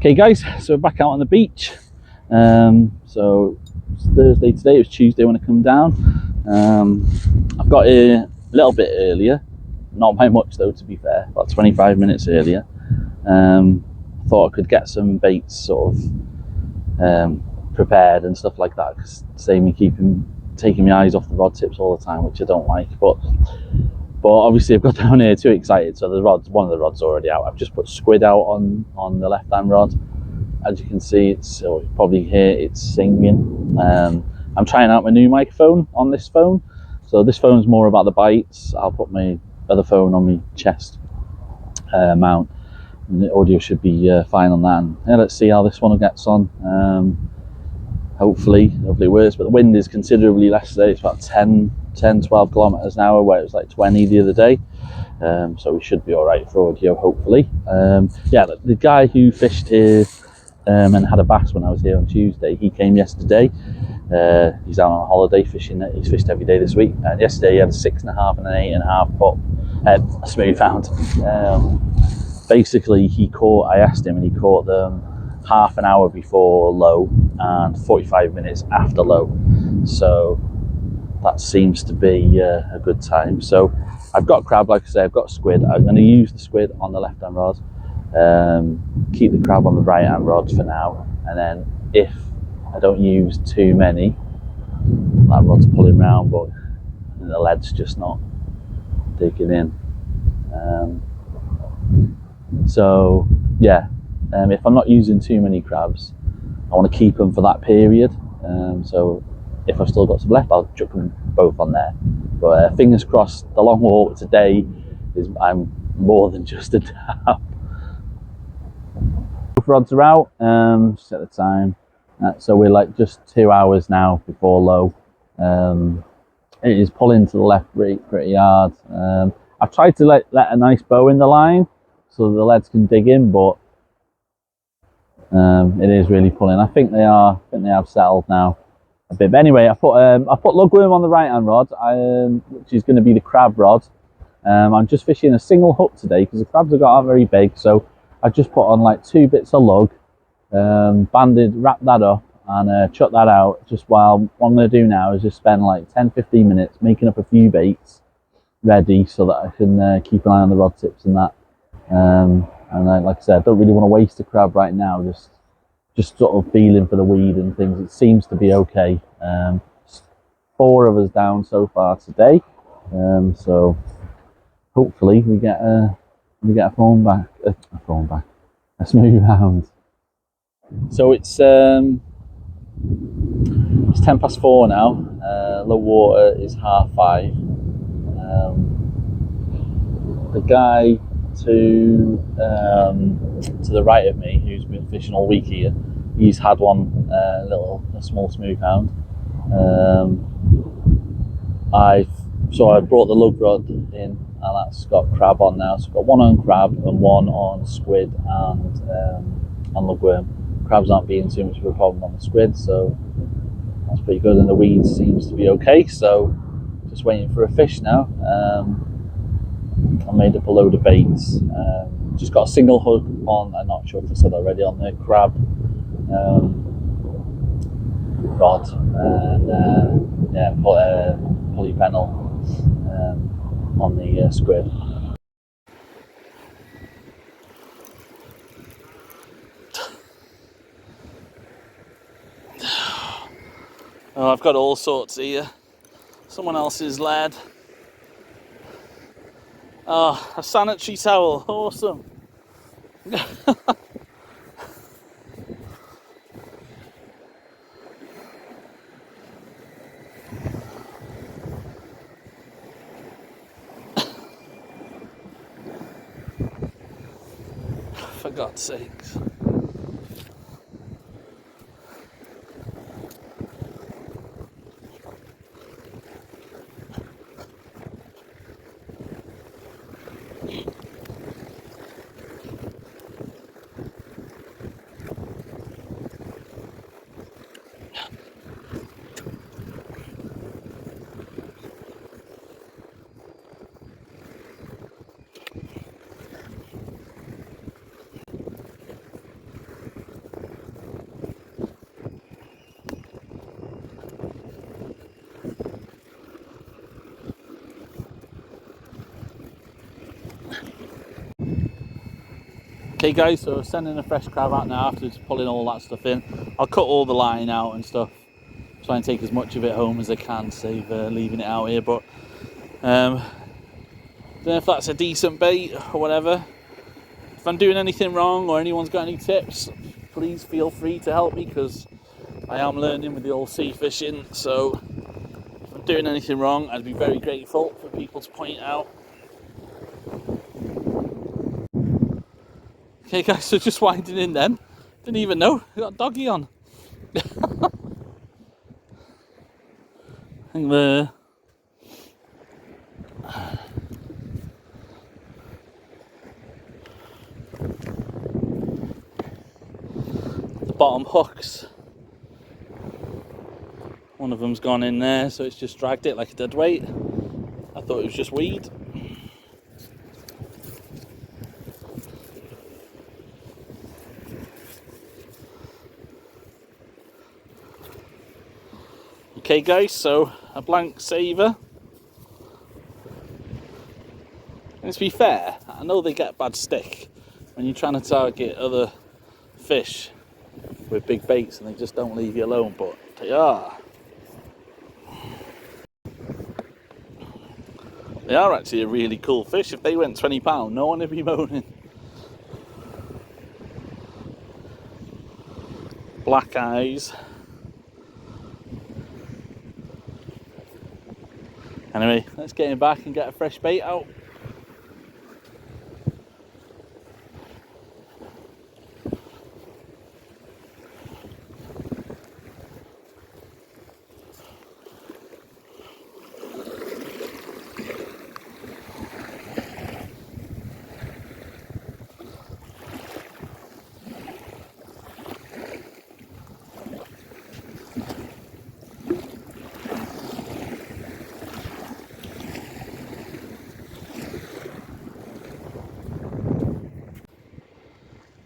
Okay guys, so we're back out on the beach. So it's Thursday today, it was Tuesday when I come down. I've got here a little bit earlier, not by much though to be fair, about 25 minutes earlier. I thought I could get some baits sort of prepared and stuff like that, because save me taking my eyes off the rod tips all the time, which I don't like. But obviously I've got down here too excited, so one of the rods already out. I've just put squid out on the left hand rod. As you can see, it's probably hear it's singing. I'm trying out my new microphone on this phone, so this phone's more about the bites. I'll put my other phone on my chest mount, and the audio should be fine on that. And yeah, let's see how this one gets on. Hopefully it works, but the wind is considerably less today. It's about 10-12 kilometers an hour, where it was like 20 the other day. So we should be all right for audio, hopefully. Yeah, the guy who fished here and had a bass when I was here on Tuesday, he came yesterday. He's out on holiday fishing. He's fished every day this week, and yesterday he had a 6.5 and an 8.5 pot, a smooth hound. Basically, I asked him, and he caught them half an hour before low and 45 minutes after low. So that seems to be a good time. So I've got crab, like I say, I've got squid. I'm going to use the squid on the left hand rod, keep the crab on the right hand rod for now, and then if I don't use too many, that rod's pulling round, but the lead's just not digging in. So yeah, if I'm not using too many crabs, I want to keep them for that period. So if I've still got some left, I'll chuck them both on there. But fingers crossed, the long walk today I'm more than just a dab. Both rods are out. Set the time. So we're like just 2 hours now before low. It is pulling to the left pretty hard. I've tried to let a nice bow in the line so the leads can dig in, but it is really pulling. I think they have settled now a bit. But anyway, I put lugworm on the right hand rod, which is going to be the crab rod. I'm just fishing a single hook today because the crabs have got out very big, so I just put on like 2 bits of lug, wrap that up and chuck that out. Just while what I'm going to do now is just spend like 10-15 minutes making up a few baits ready so that I can keep an eye on the rod tips and that. And then, like I said, I don't really want to waste a crab right now, just sort of feeling for the weed and things. It seems to be okay. 4 of us down so far today, so hopefully we get a phone back, a smooth hound. So it's 10 past 4 now. Low water is 5:30. The guy to the right of me, who's been fishing all week here, he's had one, a small smooth hound. I brought the lug rod in, and that's got crab on now. So I've got one on crab and one on squid and on lugworm. Crabs aren't being too much of a problem on the squid, so that's pretty good, and the weeds seems to be okay. So just waiting for a fish now. I made up a load of baits. Just got a single hook on, I'm not sure if I said already, on the crab rod, and yeah, put a polyphenol on the squid. Oh, I've got all sorts here. Someone else's lead. Oh, a sanitary towel, awesome. For God's sakes. Okay guys, so sending a fresh crab out now after just pulling all that stuff in. I'll cut all the line out and stuff, try and take as much of it home as I can, save leaving it out here. But don't know if that's a decent bait or whatever. If I'm doing anything wrong or anyone's got any tips, please feel free to help me, because I am learning with the old sea fishing. So if I'm doing anything wrong, I'd be very grateful for people to point out. Okay guys, so just winding in then. Didn't even know, we got doggy on. I think the bottom hooks, one of them's gone in there, so it's just dragged it like a dead weight. I thought it was just weed. Okay guys, so a blank saver. And to be fair, I know they get a bad stick when you're trying to target other fish with big baits and they just don't leave you alone, but they are. They are actually a really cool fish. If they went £20, no one would be moaning. Black eyes. Anyway, let's get him back and get a fresh bait out.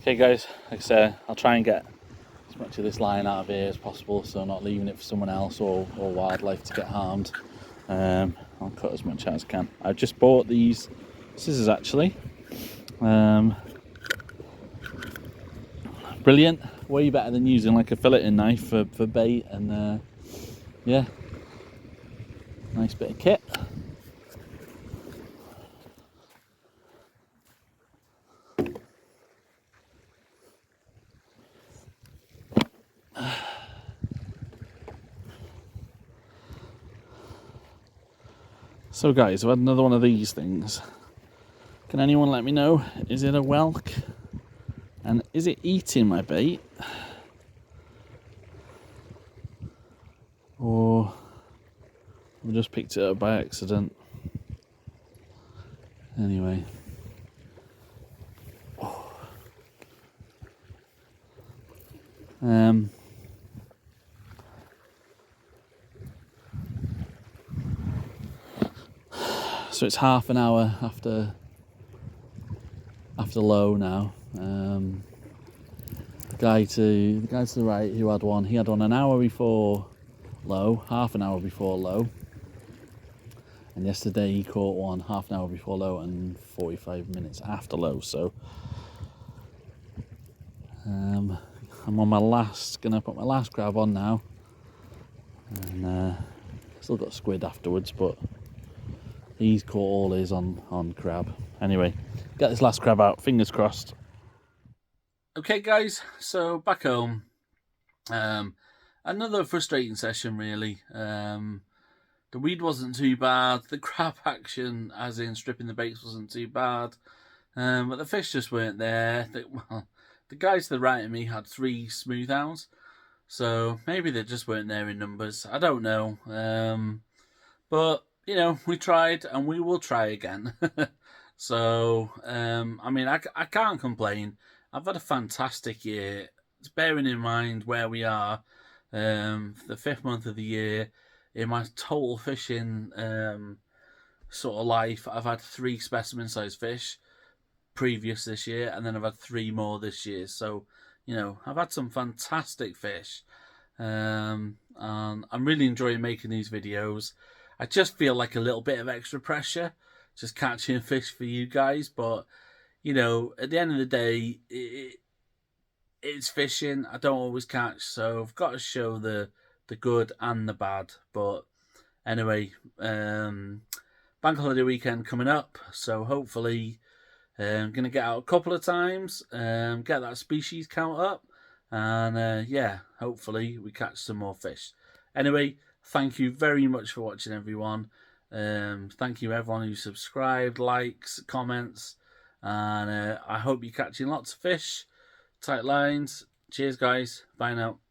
Okay guys, like I said, I'll try and get as much of this line out of here as possible, so not leaving it for someone else or wildlife to get harmed. I'll cut as much as I can. I just bought these scissors actually. Brilliant, way better than using like a filleting knife for bait, and yeah, nice bit of kit. So guys, I've had another one of these things. Can anyone let me know, is it a whelk? And is it eating my bait? Or I just picked it up by accident? Anyway. So it's half an hour after low now. The guy to the right who had one, he had one an hour before low, half an hour before low. And yesterday he caught one half an hour before low and 45 minutes after low. So I'm on my gonna put my last grab on now. And still got squid afterwards, but he's caught all his on crab. Anyway, get this last crab out, fingers crossed. Okay guys, so back home. Another frustrating session really. The weed wasn't too bad, the crab action as in stripping the baits wasn't too bad, but the fish just weren't there. The guys to the right of me had 3 smooth hounds, so maybe they just weren't there in numbers, I don't know. But you know, we tried and we will try again. So I mean, I can't complain. I've had a fantastic year. Bearing in mind where we are, the 5th month of the year, in my total fishing sort of life, I've had 3 specimen sized fish previous this year, and then I've had 3 more this year. So, you know, I've had some fantastic fish, and I'm really enjoying making these videos. I just feel like a little bit of extra pressure just catching fish for you guys, but you know, at the end of the day, it's fishing. I don't always catch, so I've got to show the good and the bad. But anyway, bank holiday weekend coming up, so hopefully I'm going to get out a couple of times, get that species count up, and yeah, hopefully we catch some more fish. Anyway, thank you very much for watching, everyone. Thank you, everyone who subscribed, likes, comments, and I hope you're catching lots of fish. Tight lines. Cheers, guys. Bye now.